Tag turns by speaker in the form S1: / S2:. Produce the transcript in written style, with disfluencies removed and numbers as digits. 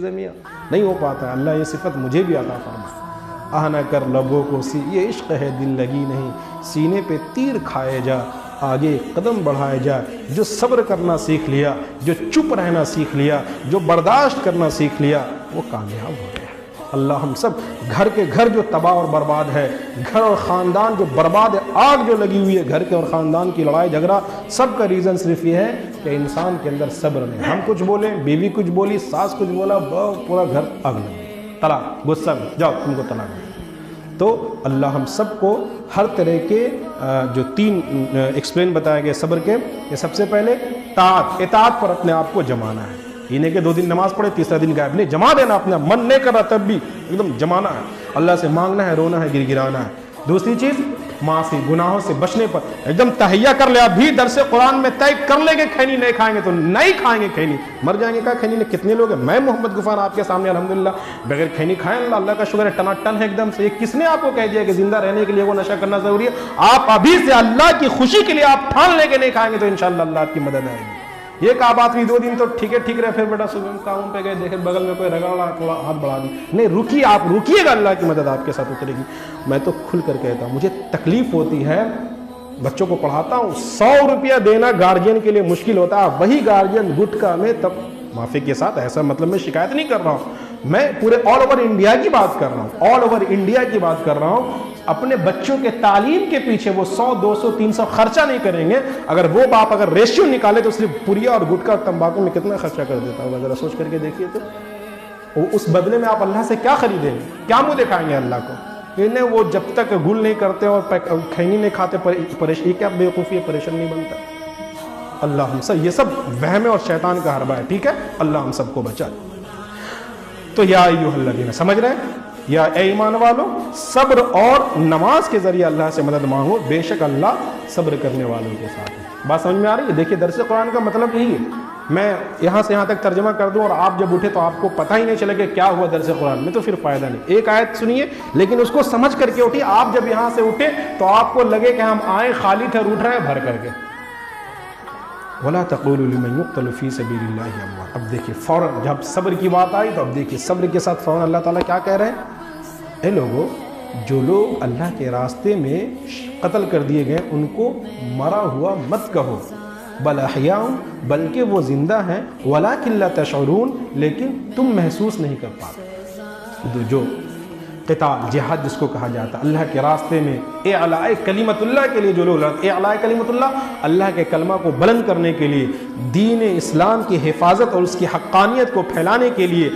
S1: نہیں ہو پاتا. اللہ یہ صفت مجھے بھی عطا فرما. آہ نہ کر لبوں کو سی یہ عشق ہے دل لگی نہیں, سینے پہ تیر کھائے جا آگے قدم بڑھائے جا. جو صبر کرنا سیکھ لیا, جو چپ رہنا سیکھ لیا, جو برداشت کرنا سیکھ لیا, وہ کامیاب ہو گیا. اللہ ہم سب گھر کے گھر جو تباہ اور برباد ہے, گھر اور خاندان جو برباد ہے, آگ جو لگی ہوئی ہے گھر کے اور خاندان کی لڑائی جھگڑا, سب کا ریزن صرف یہ ہے کہ انسان کے اندر صبر نہیں. ہم کچھ بولیں, بیوی کچھ بولی, ساس کچھ بولا, پورا گھر آگ لگی, طلاق, غصہ میں جاؤ تم کو طلاق دے. تو اللہ ہم سب کو ہر طرح کے جو 3 ایکسپلین بتائے گئے صبر کے, یہ سب سے پہلے اطاعت پر اپنے آپ کو جمانا ہے. یہ نہیں کہ 2 دن نماز پڑھے تیسرا دن غائب, نہیں, جما دینا اپنا. من نہیں کر رہا تب بھی ایک دم جمانا ہے, اللہ سے مانگنا ہے, رونا ہے, گر گرانا ہے. دوسری چیز معاصی گناہوں سے بچنے پر ایک دم تہیہ کر لے. ابھی درس قرآن میں طے کر لے کہ کھینی نہیں کھائیں گے تو نہیں کھائیں گے, کھینی مر جائیں گے. کہا کھینی نے کتنے لوگ ہیں, میں محمد غفار آپ کے سامنے الحمدللہ بغیر کھینی کھائیں, اللہ کا شکر ہے ٹنا ٹن ہے ایک دم سے. یہ کس نے آپ کو کہہ دیا کہ زندہ رہنے کے لیے وہ نشہ کرنا ضروری ہے؟ آپ ابھی سے اللہ کی خوشی کے لیے آپ ٹھان لے کے نہیں کھائیں گے تو انشاءاللہ اللہ آپ کی مدد آئے گی. یہ کہا بات بھی 2 دن تو ٹھیک ہے, ٹھیک رہے, پھر بیٹا صبح کام پہ گئے, دیکھے بغل میں کوئی رگڑ رہا, تھوڑا ہاتھ بڑھا دی. نہیں, رکیے, آپ رکیے گا, اللہ کی مدد آپ کے ساتھ اترے گی. میں تو کھل کر کہتا ہوں, مجھے تکلیف ہوتی ہے, بچوں کو پڑھاتا ہوں, 100 روپیہ دینا گارجین کے لیے مشکل ہوتا ہے. وہی گارجین گٹکا میں, تب معافی کے ساتھ ایسا مطلب میں شکایت نہیں کر رہا ہوں, میں پورے آل اوور انڈیا کی بات کر رہا ہوں, آل اوور انڈیا کی بات کر رہا ہوں. اپنے بچوں کے تعلیم کے پیچھے وہ 100 200 300 خرچہ نہیں کریں گے. اگر وہ باپ اگر ریشیو نکالے تو صرف پوریا اور گٹکا اور تمباکو میں کتنا خرچہ کر دیتا ہوگا, ذرا سوچ کر کے دیکھیے. تو اس بدلے میں آپ اللہ سے کیا خریدیں گے, کیا منہ دکھائیں گے اللہ کو؟ انہیں وہ جب تک گل نہیں کرتے اور کھینی نہیں کھاتے پریشانی, کیا بیوقوفی ہے, پریشان نہیں بنتا. اللہ ہم سب, یہ سب وہم اور شیطان کا حربہ ہے, ٹھیک ہے, اللہ ہم سب کو بچائے. تو یا ایھا الذین, سمجھ رہے ہیں, یا اے ایمان والو, صبر اور نماز کے ذریعے اللہ سے مدد مانگو, بے شک اللہ صبر کرنے والوں کے ساتھ ہے. بات سمجھ میں آ رہی ہے؟ دیکھیے درس قرآن کا مطلب یہی ہے. میں یہاں سے یہاں تک ترجمہ کر دوں اور آپ جب اٹھے تو آپ کو پتہ ہی نہیں چلے کہ کیا ہوا درس قرآن میں, تو پھر فائدہ نہیں. ایک آیت سنیے لیکن اس کو سمجھ کر کے اٹھیے. آپ جب یہاں سے اٹھے تو آپ کو لگے کہ ہم آئے خالی تھے اور اٹھ رہے ہیں بھر کر کے. وَلَا تَقُولُوا لِمَنْ يُقْتَلُ فِي سَبِيلِ اللَّهِ أَمْوَاتٌ. اب دیکھیے فوراً جب صبر کی بات آئی تو اب دیکھیے صبر کے ساتھ فوراً اللہ تعالیٰ کیا کہہ رہے ہیں؟ اے لوگو, جو لوگ اللہ کے راستے میں قتل کر دیے گئے ان کو مرا ہوا مت کہو, بل احیاء, بلکہ وہ زندہ ہیں, وَلَٰكِن لَا تَشْعُرُونَ, لیکن تم محسوس نہیں کر پاتے. جو قتال جہاد جس کو کہا جاتا ہے اللہ کے راستے میں اعلاء کلمت اللہ کے لیے, جو لوگ اعلاء کلمت اللہ, اللہ کے کلمہ کو بلند کرنے کے لیے, دین اسلام کی حفاظت اور اس کی حقانیت کو پھیلانے کے لیے